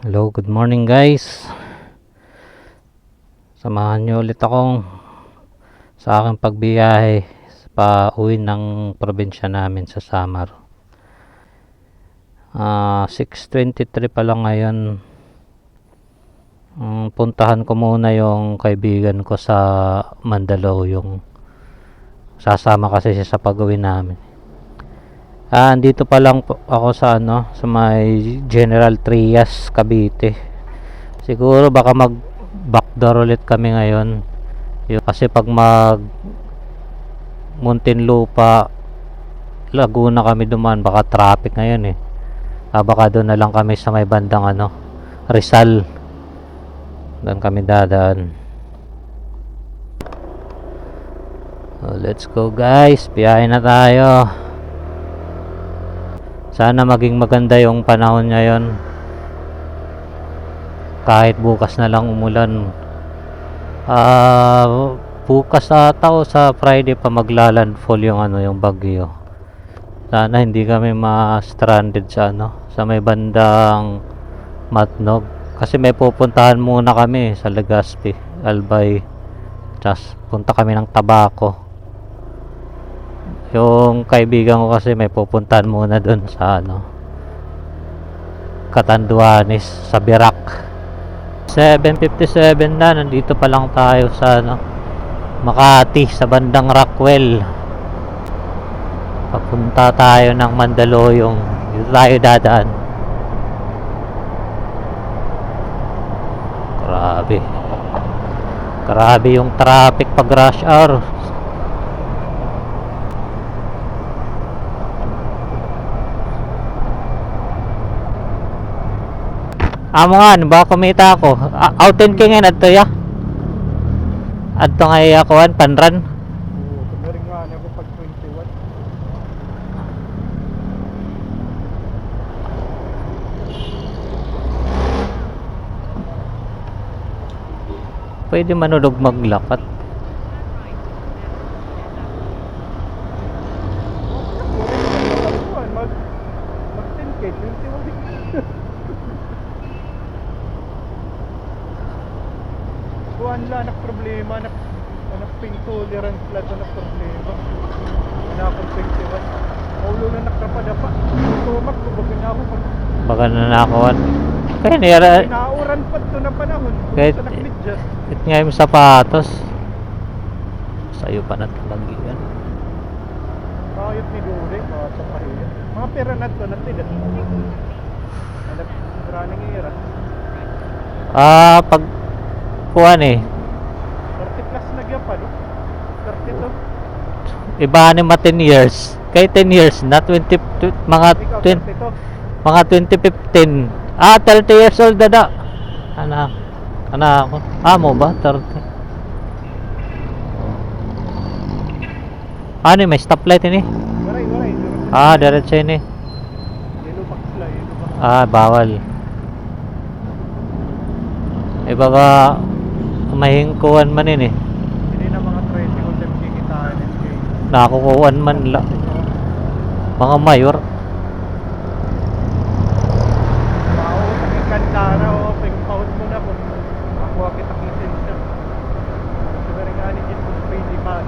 Hello, good morning guys. Samahan niyo ulit akong sa aking pagbiyahe pa uwi ng probinsya namin sa Samar. 6:23 pa lang ngayon. Puntahan ko muna yung kaibigan ko sa Mandaluyong. Sasama kasi siya sa pag-uwi namin. Andito pa lang ako sa sa may General Trias, Cavite. Siguro baka mag backdoor ulit kami ngayon. Kasi pag mag Muntinlupa, Laguna kami dumaan, baka traffic ngayon eh. Baka doon na lang kami sa may bandang Rizal. Doon kami dadaan. So, let's go guys, biyahe na tayo. Sana maging maganda yung panahon ngayon. Kahit bukas na lang umulan. Bukas ata o sa Friday pa maglalandfall yung bagyo. Sana hindi kami ma-stranded sa sa may bandang Matnog. Kasi may pupuntahan muna kami sa Legazpi, Albay. Tapos punta kami ng Tabaco. Yung kaibigan ko kasi may pupuntahan muna dun sa Catanduanes, sa Birac. 7:57 na, nandito pa lang tayo sa Makati, sa bandang Rockwell. Papunta tayo ng Mandaluyong. Dito tayo dadaan. Grabe yung traffic pag rush hour. Amo nga, ba kumita ako. Outin ka ngayon adto ya. Adto nga iyakuan panran. Oo, kamaring nga ako pag 21. Pwede manulog maglakat. Mag 10k, 21. Kuan lang nak problema, nak pain tolerance lang na problema. Ana ako 21. Ulo na nakapadapa. Tumak ko bagay na ako pag Baka nanakawan. Kaya niyara. nauran pa to na panahon. Kahit Sa nakmidjas. it nga yung sapatos. Sayo pa na talagian. Kayot ni Dure, mga sa pahiya. Mga pera na to, natigas. Anak, maraming ira. Pag kuan 30 plus na gyapon, no? 32. iba ni 10 years. Kay 10 years na 20 mga Ikaw, 20, 32. mga 2015. 30 years old na. Anak ko. Mo ba 30? May stoplight ini. Waray. Diretso ini. Yellow box lang, yellow box. Bawal. Baka mahingkuan man ini. Hindi na mga 30 kung tayo kikitaan. Nakukuhan man la. Mga mayor. Wow, ang kantara o pag-out mo na kung makuha kita lisensya. Siguro nga ni Jit kung pwede pa.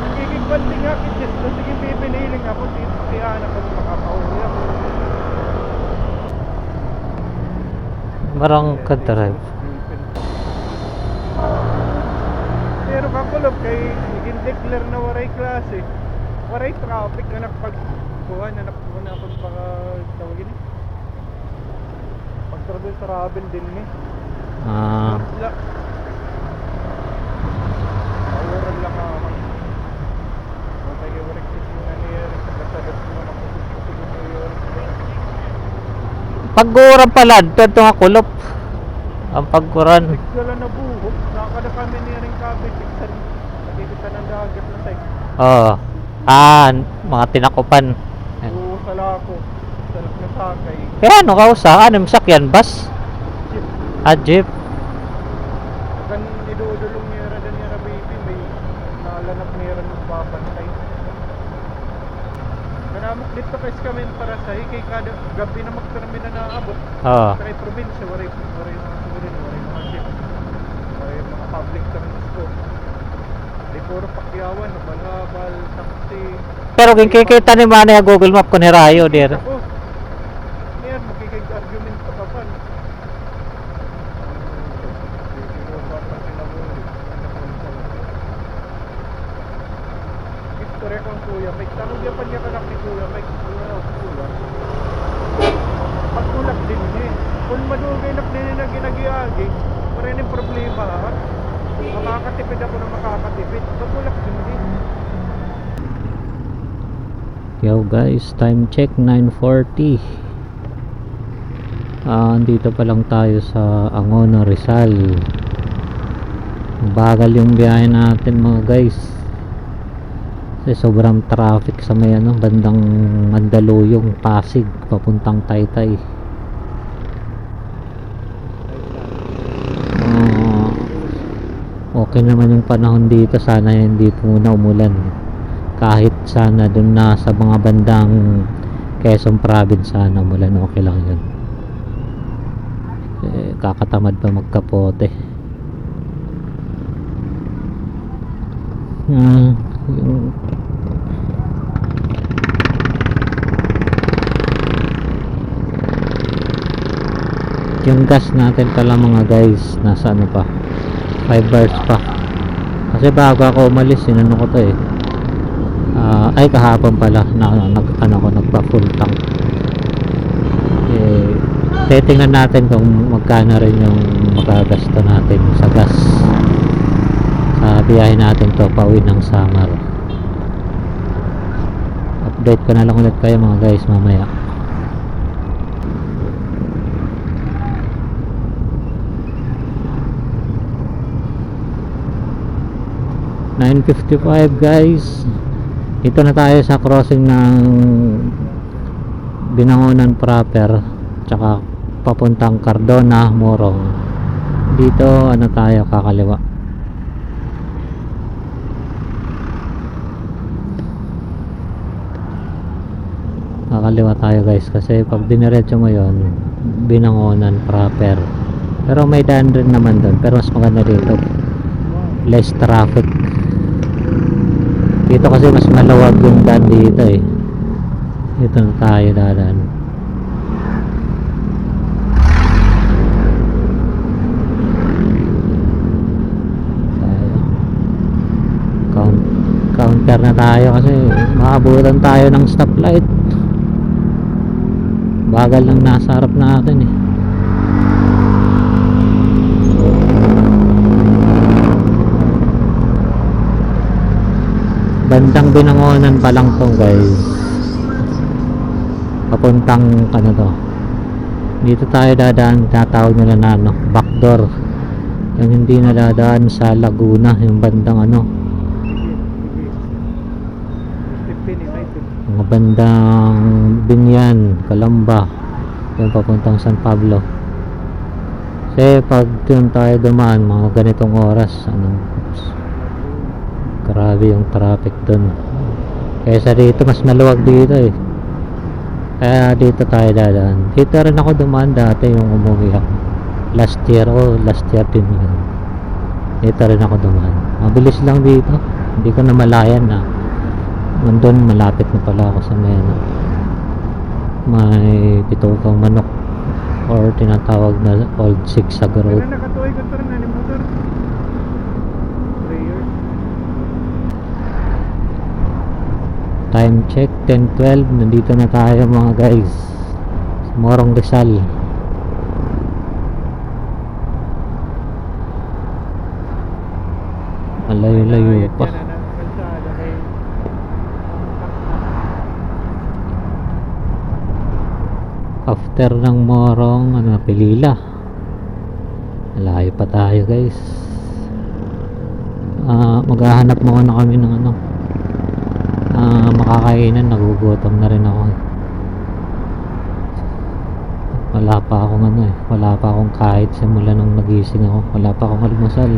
Nagiging banti nga kitsis. Sige, pipililing ako. Siya na pag makapauwi ako. Marang ka-drive. Pero kakulog kay naging declare na waray klase. Waray traffic na nakapagkuhan na nakuha na akong tawagin eh. Pag-travel din eh. Wala. Awaran lang ako. Okay, waray kasi nga niya rin sa kasagot mo na kusog mo yun. Pagkuran pala, pero nga kulop. Ang pagkuran. Sigala na buhok. Nakakada kami niya rin kabit. Nakikita ng dagat na tayo. Oo. Mga tinakupan. Oo, sala ako. Sarap na sakay. Kaya ano ka usa? Anong sakyan? Bus? Jeep. Jeep? Kan idudulong niya rin niya na baby. May nalanap niya rin magpapantay. Kanamok dito kay kami para sa kay kada gabi na magkarami na naabot. Oo. Sa kay probinsya, waray mga siguro, waray mga jeep. Waray mga public transport. Di puro pakyawan, balhabal, taxi. Pero kung kikita ni Manny Google Map ko ni Rayo, dir. Ako, yan, makikig-argument pa pa. Istorya kang kuya, may tanong niya pa niya kanak ni kuya, may kuya. Pagtulak din eh. Kung madugay na na ginagiagi, maraming problema ha. Makakatipid ako na makakatipid. Pagtulak din eh. Yo guys, time check 9:40. Andito pa lang tayo sa Angono, Rizal. Bagal yung biyahe natin mga guys. Kasi sobrang traffic sa may bandang Mandaluyong, Pasig, papuntang Taytay. Okay naman yung panahon dito, sana hindi muna umulan. Kahit sana dun na sa mga bandang Quezon Province sana umulan, okay lang yun. Kakatamad pa magkapote. Yung gas natin pala mga guys, nasa pa, 5 bars pa. Kasi bago ako umalis, sinano ko to ay kahapon pala nagpa full tank. Titingnan natin kung magkano rin yung magagasto natin sa gas sa biyahe natin to pauwi ng Samar. Update ko na lang ulit kayo mga guys mamaya. (9:55) guys, dito na tayo sa crossing ng Binangonan proper, tsaka papuntang Cardona, Morong. Dito tayo kakaliwa. Kakaliwa tayo guys, kasi pag diniretso mo yon Binangonan proper, pero may daan rin naman doon, pero mas maganda dito, less traffic. Dito kasi mas malawag yung daan dito eh. Dito na tayo dadaan. Counter na tayo kasi maabutan tayo ng stoplight. Bagal lang nasa harap natin eh. Bandang Binangonan pa lang to guys, papuntang to, dito tayo dadaan, tatawag nila na backdoor, yung hindi na dadaan sa Laguna, yung bandang mga bandang Binyan, Calamba, yung papuntang San Pablo. Kasi pag dun tayo dumaan mga ganitong oras, grabe yung traffic dun. Kaysa dito mas maluwag dito eh. Kaya dito tayo dadaan. Dito rin ako dumaan dati yung umuwi ako. Last year din yun. Dito rin ako dumaan. Mabilis lang dito. Hindi ko na malayan na. Nandun malapit na pala ako sa may Pitokang Manok, or tinatawag na Old Sigsag Road. Nakatuloy ko rin na motor. Time check 10:12. Nandito na tayo mga guys sa Morong, Rizal. Malayo-layo pa. After ng Morong, Pilila. Malayo pa tayo guys. Maghahanap muna kami ng makakainan, nagugutom na rin ako. Wala pa akong kahit simula nung nagising ako, wala pa akong almusal.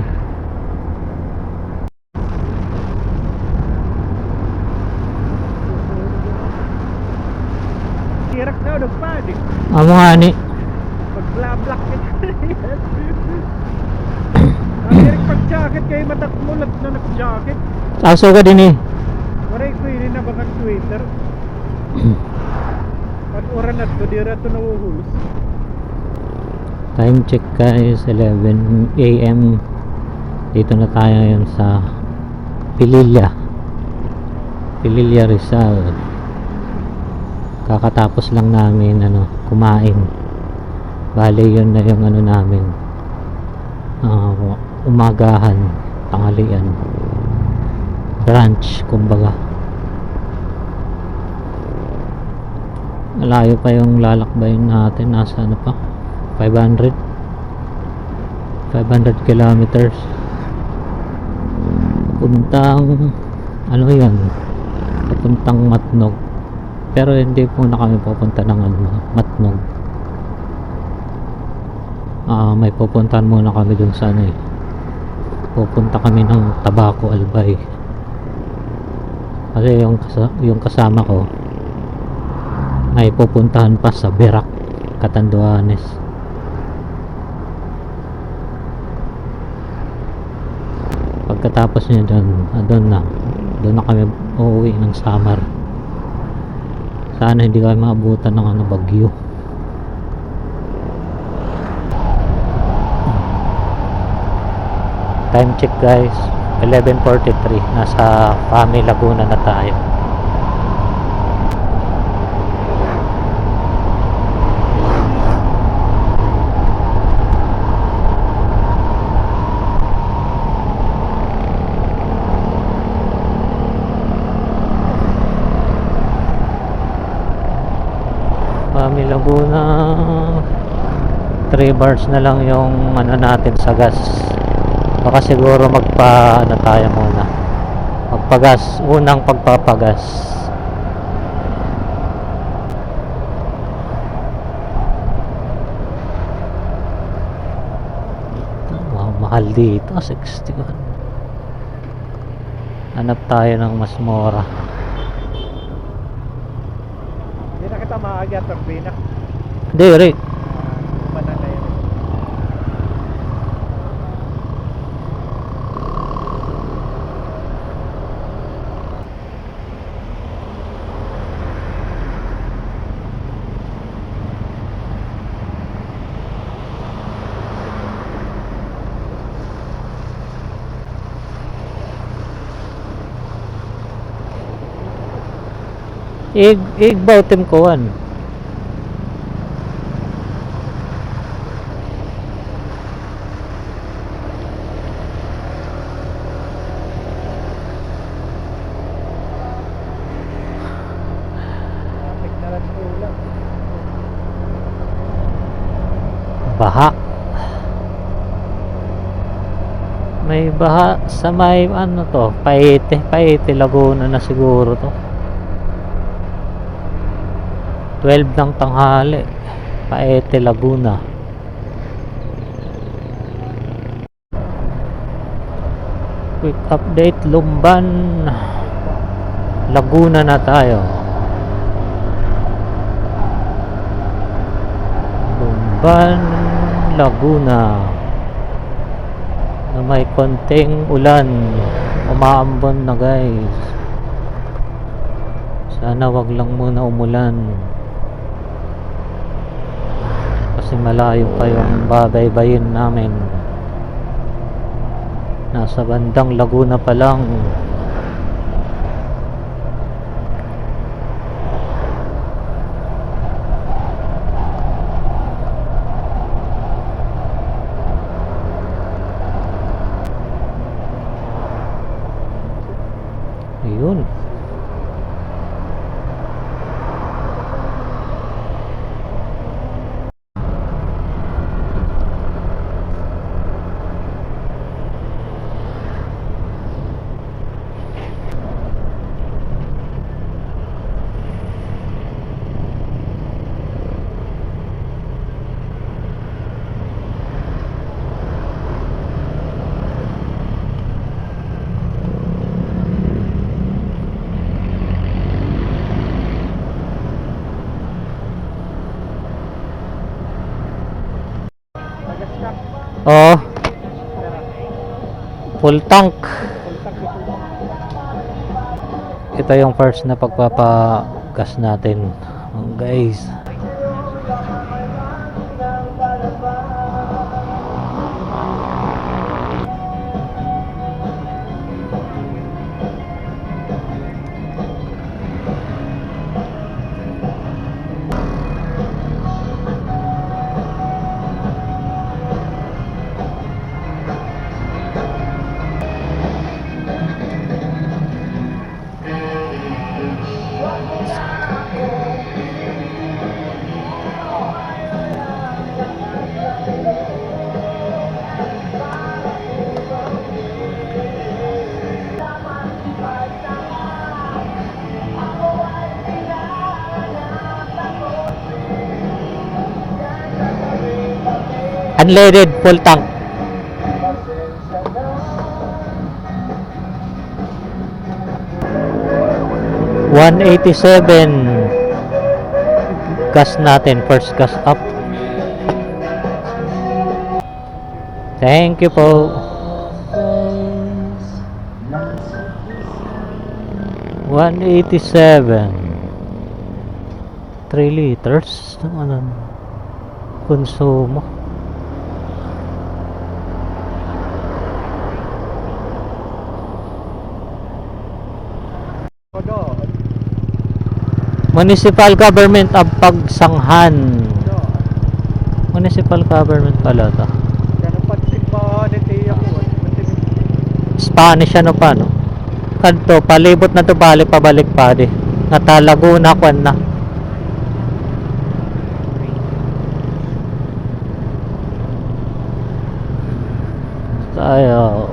Amo nga ni. Pag-black kita yan. Ang direct pag-jacket kayo matakmulat na nag-jacket. Aso ka din eh. Waray ko yun na baka sweater. Pag oras na to, di rato nahuhulos. Time check guys, 11 AM. Dito na tayo ngayon sa Pililla Rizal. Kakatapos lang namin kumain. Bale yun na yung namin. Umagahan, tanghalian. Brunch kumbaga. Malayo pa yung lalakbayin natin. Nasa pa? 500 kilometers puntang yun, papuntang Matnog, pero hindi po na kami pupunta ng Matnog. May pupuntahan muna kami dun sa pupunta kami ng Tabaco Albay kasi yung kasama ko ay pupuntahan pa sa Berak, Catanduanes. Pagkatapos niya doon na kami uuwi ng Samar. Sana hindi kami maabutan ng bagyo. Time check guys, 11:43. Nasa Fami Laguna na tayo. Fami Laguna, 3 bars na lang yung natin sa gas. Baka siguro tayo muna, magpagas, unang pagpapagas. Wow, mahal dito, 61. Hanap tayo ng mas mura. Hindi na kita maagyat ang binak. Hindi, Rick. Banana yun. Bautim kuan. Tignaran ko lang. Baha. May baha sa may Paete Laguna na siguro to. 12 ng tanghali, Paete Laguna. Quick update, Lumban Laguna na tayo. Lumban Laguna na may konting ulan, umaambon na guys. Sana wag lang muna umulan kasi malayo pa yung babaybayin namin. Nasa bandang Laguna pa lang. Ayun. Oh, Tara. full tank. Pultak ito. Ito yung first na pagpapagas natin, guys. Unleaded full tank. $187 gas natin, first gas up. Thank you po. 187 3 liters naman ang konsumo. Padaan. Municipal Government of Pagsanghan. Padaan. Municipal Government pala to. Ganun pansig ba nitiya ko? Spanish ano pa no? Kanto, palibot na to, balik pabalik pa di. Natalago na kwan na. Tayo.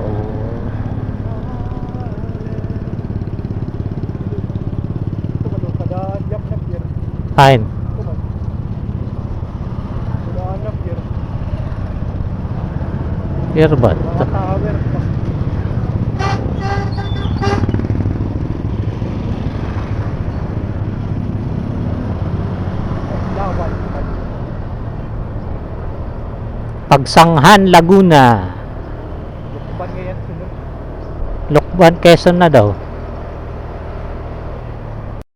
Ito man, padaan. Yak na pier. Fine. Ito man. Padaan na pier. Earbud. Mga tower pa. Lawan. Pagsanghan, Laguna. Lukban ngayon sunod. Lukban, Quezon na daw.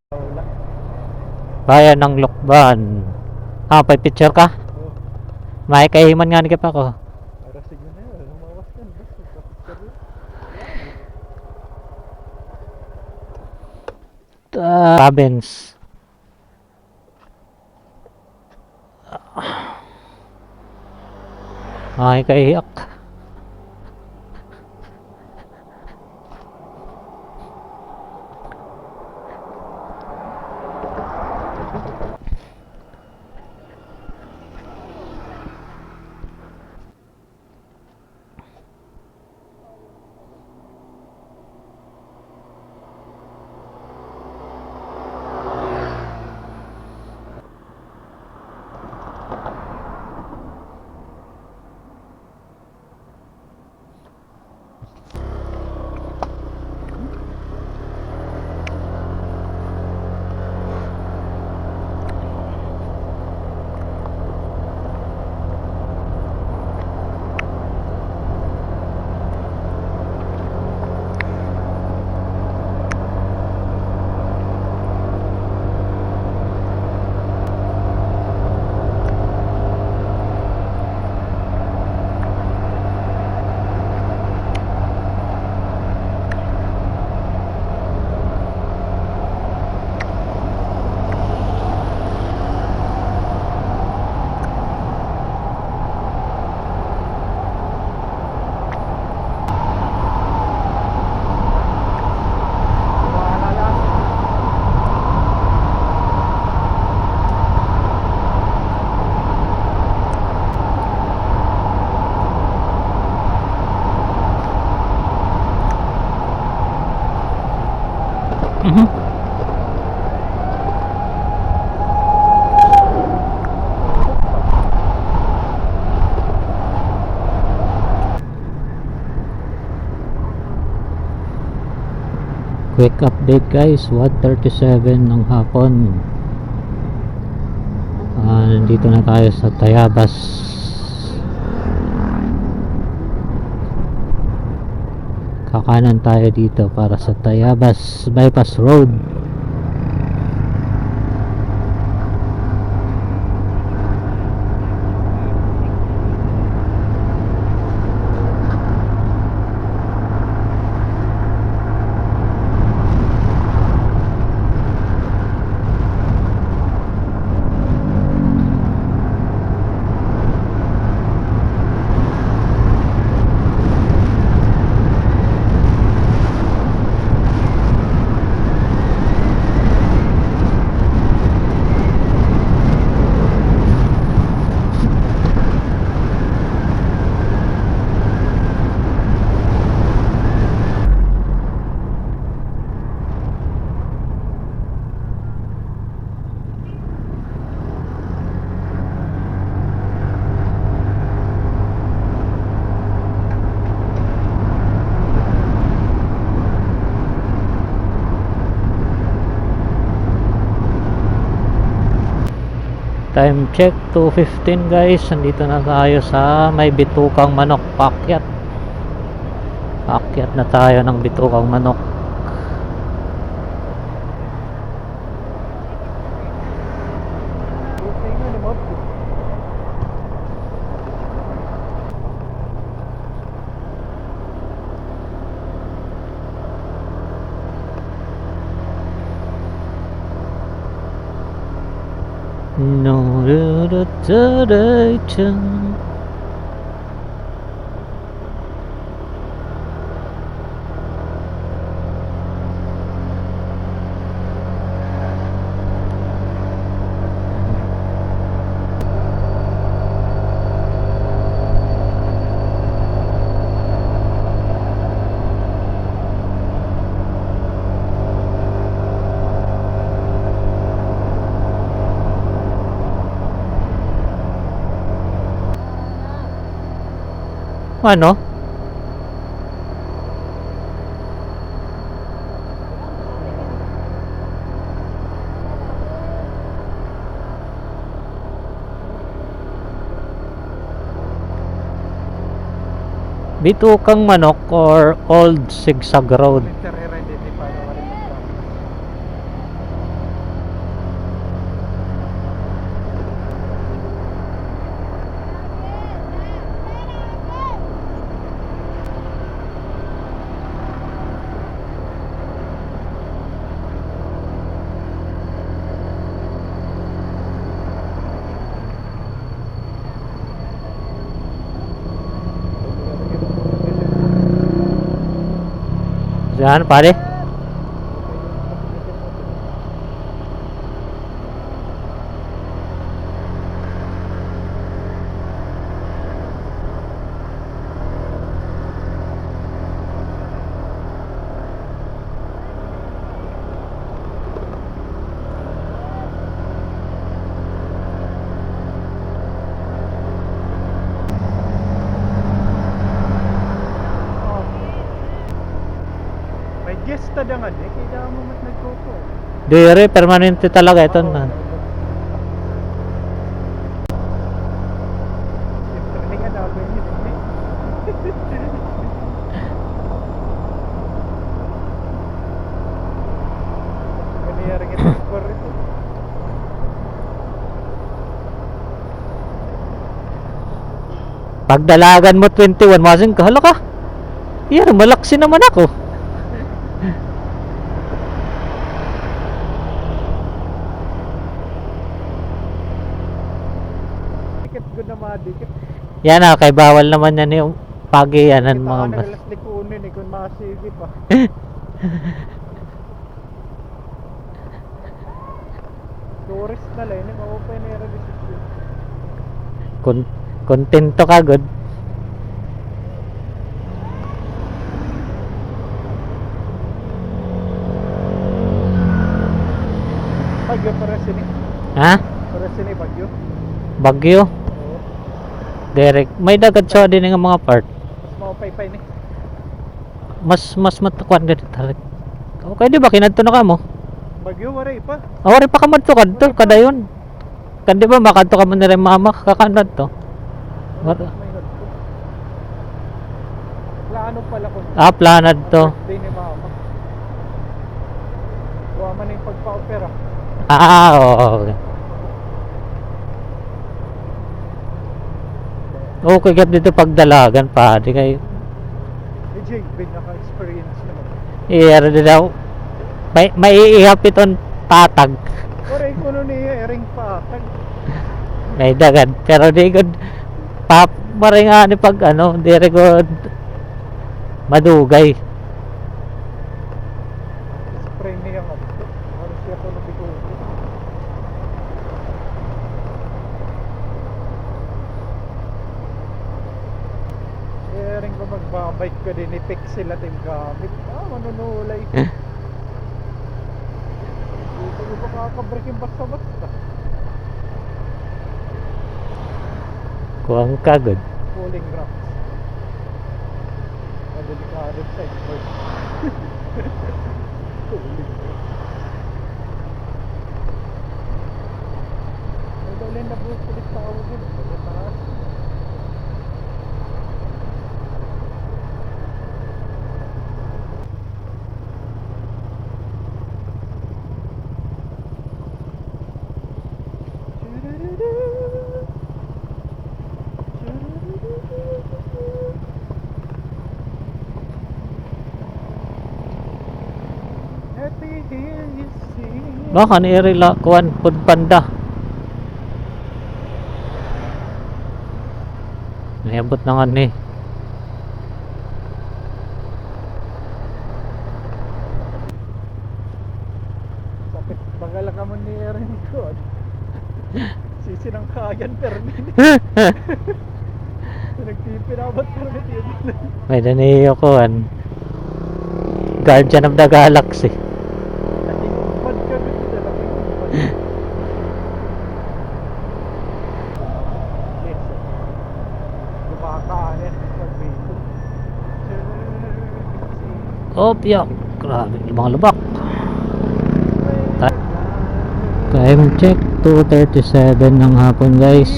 Wala. Bayan ng Lukban. Ah, pa picture ka? Oh. May kahiman nga ni pa ko. Para sige na yun. Lumawas yan. Basta kapicture yun. Cabins. Ay, kaiyak. Quick update guys, 1:37 ng hapon. Nandito na tayo sa Tayabas. Kakanan tayo dito para sa Tayabas Bypass Road. Time check 2:15 guys. Nandito na tayo sa may Bitukang Manok. Paakyat na tayo ng Bitukang Manok. Okay nga naman po. No, ano? Bitukang Manok or Old Sigsag Road. Nagtare-identify na rin ng traffic. Saan pare? May gesta da nga eh. Kailangan mo mat nagkoko. Dire permanente talaga ito na. Siyempre nga namin yun eh. Ganyan rin ito for ito. Pagdalagan mo 21 masing kahala ka. Yan, malaksi naman ako. Dikit ko na madikit. Yan ah, kay bawal naman yan yung pagiyanan Kita mga ka bas. nagalas likunin eh kung masigi pa. Tourist na lang eh. Maupay na yung register. Kontento ka good. Bagyo para sini. Ha? Para sini bagyo. Bagyo. Oo. Derek, may dagat siya din ng mga part. Mas maupay-pay ni. Mas matakuan ganito tarik. Okay di ba kinadto na ka mo? Bagyo waray pa. Awari pa ka madto kadto kadayon. Kan di ba makadto ka man ni mama kakanad to. May nagpo. Plano pala ko. Planad to. Birthday ni mama. Kuha man na yung pagpa-opera. Oo. Okay, gab dito pagdalagan pa. Di kayo. Eh, Jay, naka-experience naman. Iyara din daw. May iihap itong tatag. Oray ko nun ring patag. May dagan. Pero di good. Maringa ni pag ano. Di good. Madugay. Spray niya nga. Ano siya ko nabigo. Ring ko magbabike ko din. I-pixel at yung gamit. Manunulay. Dito ko makakabrake yung basta-basta. Kuwang kagod. Pulling rocks. Delikado sa expert. Pulling rocks. May dalhin na buhok ulit tawag din. Taas. Baka ni-rela kuwan pud panda. Naiabot na nga ni. Sakit bagal ka mo ni Erin ko. Sisinang kayan permit. Nagpipinabot permit yun. May daniyo kuwan. Guardian of the Galaxy. Nakikubad ka dito. Nakikubad. Lumakaanin. Pag-bito. Opya. Grabe, ibang lubak. Time check 2:37 ng hapon guys.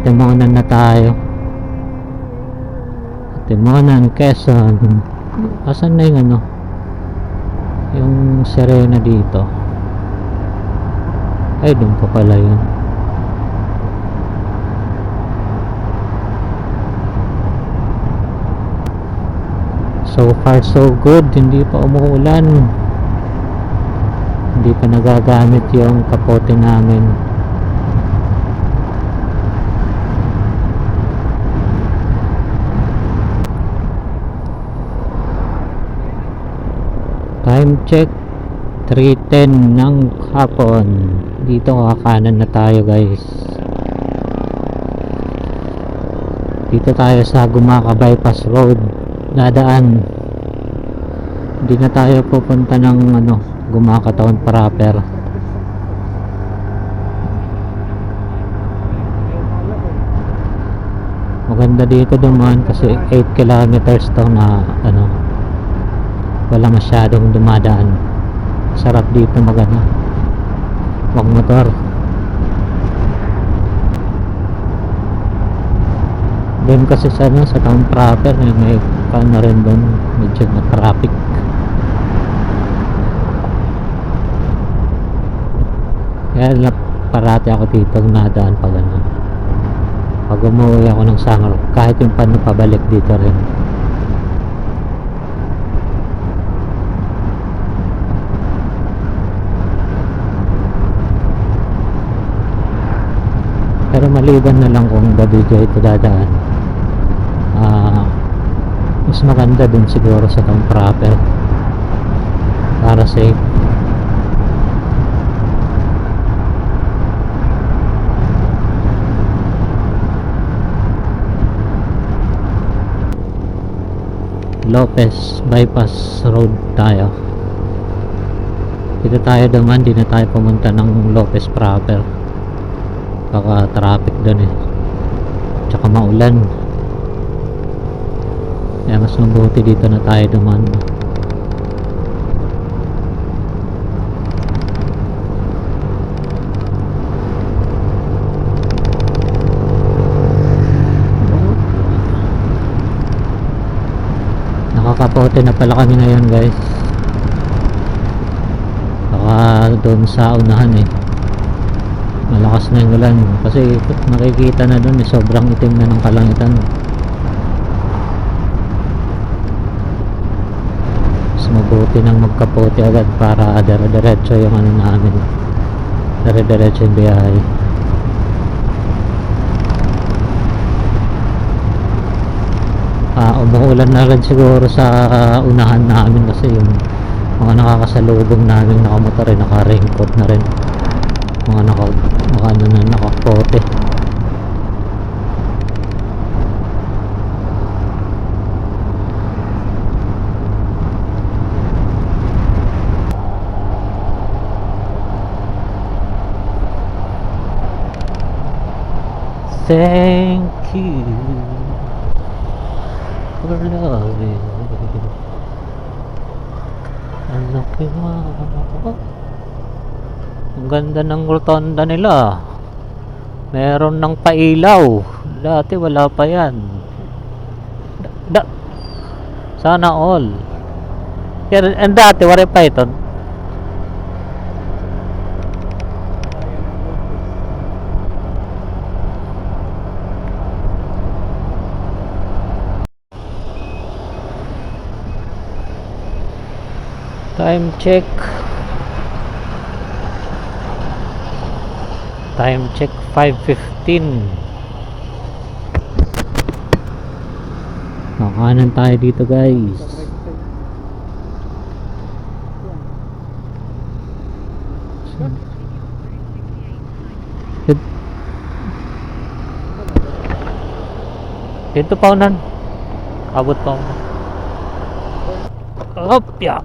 Timonan na tayo. Timonan, Quezon. Asan na yung ano? Yung Serena dito. Ay, doon pa pala yun. So far so good. Hindi pa umuulan. Hindi pa nagagamit yung kapote namin. Time check 3:10 ng hapon. Dito kakanan na tayo guys. Dito tayo sa Gumaka Bypass Road. Dadaan. Hindi na tayo pupunta ng ano, Gumaka Town proper. Maganda dito dumaan kasi 8 kilometers to na ano, wala masyadong dumadaan. Sarap dito magano magmotor. Doon kasi sa ano, sa town proper may paano rin doon, medyo na traffic. Kaya parati ako dito nadaan pag ano, pag umuwi ako ng summer, kahit yung paano pabalik dito rin. Pero maliban na lang kung gabi ito dadaan, mas maganda dun siguro sa town proper para safe. Lopez Bypass Road tayo. Dito tayo duman, di na tayo pumunta ng Lopez proper. Baka traffic doon eh, tsaka maulan. Kaya mas mabuti dito na tayo duman. Nakapote na pala kami ngayon guys. Baka doon sa unahan eh. Malakas na yung ulan. Kasi nakikita na doon eh, sobrang itim na ng kalangitan. Mas mabuti nang magkapote agad para dire-diretso yung ano namin. Dire-diretso yung biyahe. Umuulan na rin siguro sa unahan namin kasi yung mga nakakasalubong namin nakamotor rin, naka-raincoat na rin, mga nakapote. Thank you for loving. Ano kaya? Ang ganda ng rotonda nila. Meron ng pailaw. Dati wala pa yan. Sana all. Yan, and dati wala pa ito. Time check. Time check 5:15. Makanan tayo dito guys. Dito pa unan. Abot pa unan. Opya.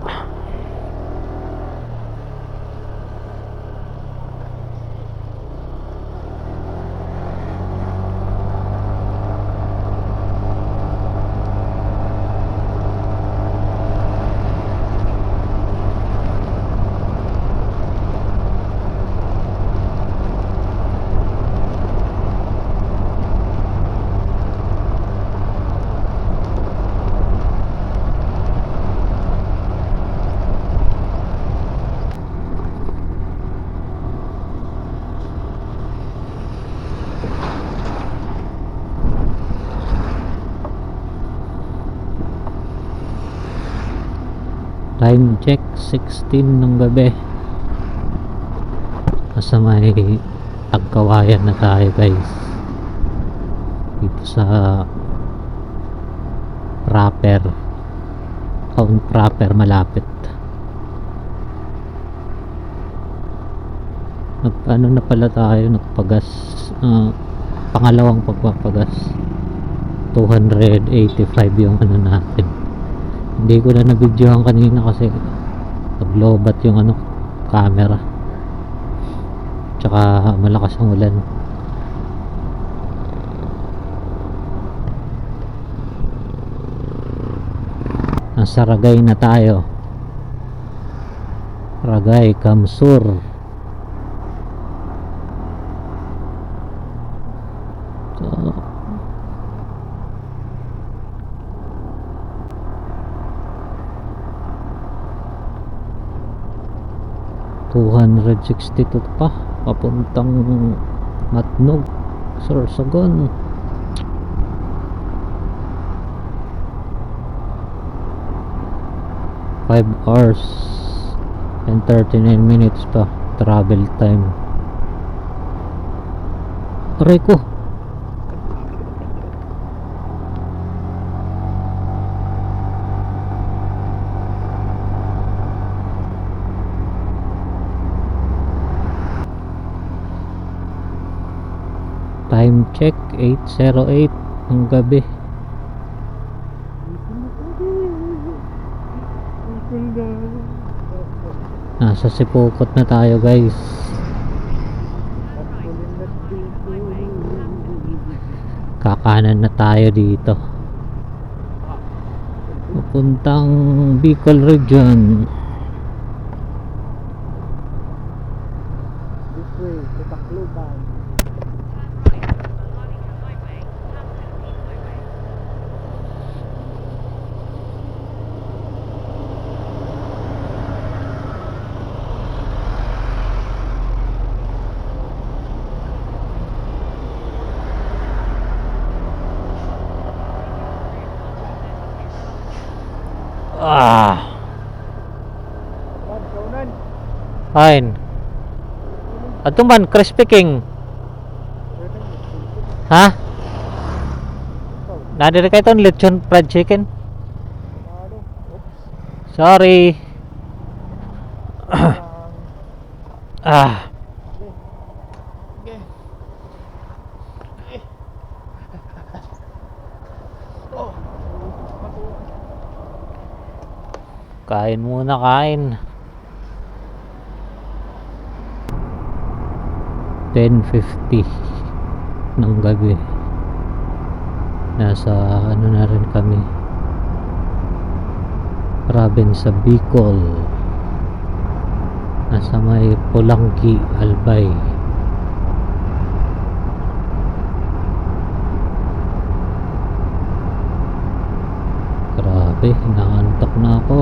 Time check 16 ng gabi. Nasa may Tagkawayan na tayo guys. Dito sa Proper Town Proper malapit. Ano na pala tayo, nagpagas, pangalawang pagpapagas. 285 yung ano natin. Hindi ko na nabidyohan kanina kasi naglobat yung ano, camera. Tsaka malakas ang ulan. Nasa Ragay na tayo. Ragay, Kamsur. So, $262 pa papuntang Matnog, Sorsogon. Five hours and 39 minutes pa travel time. Aray ko, time check 8:08 ng gabi. Nasa Sipokot na tayo guys. Kakanan na tayo dito papuntang Bicol Region. This way, sa Tacloban. Ah, Bad, kaunan. kain. Ato man, Crispy King. Ha? Nadiri kayo itong lechon fried chicken? Ano? Oops. Sorry. Lang. Ah, Okay. Oh. kain muna, kain. 10:50 ng gabi. Nasa ano na rin kami, province sa Bicol. Nasa may Pulangki, Albay. Grabe, inaantok na ako.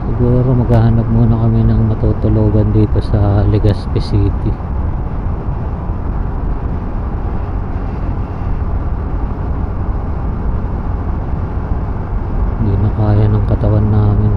Siguro maghahanap muna kami ng matutulugan dito sa Legazpi City. Hindi na kaya ng katawan namin.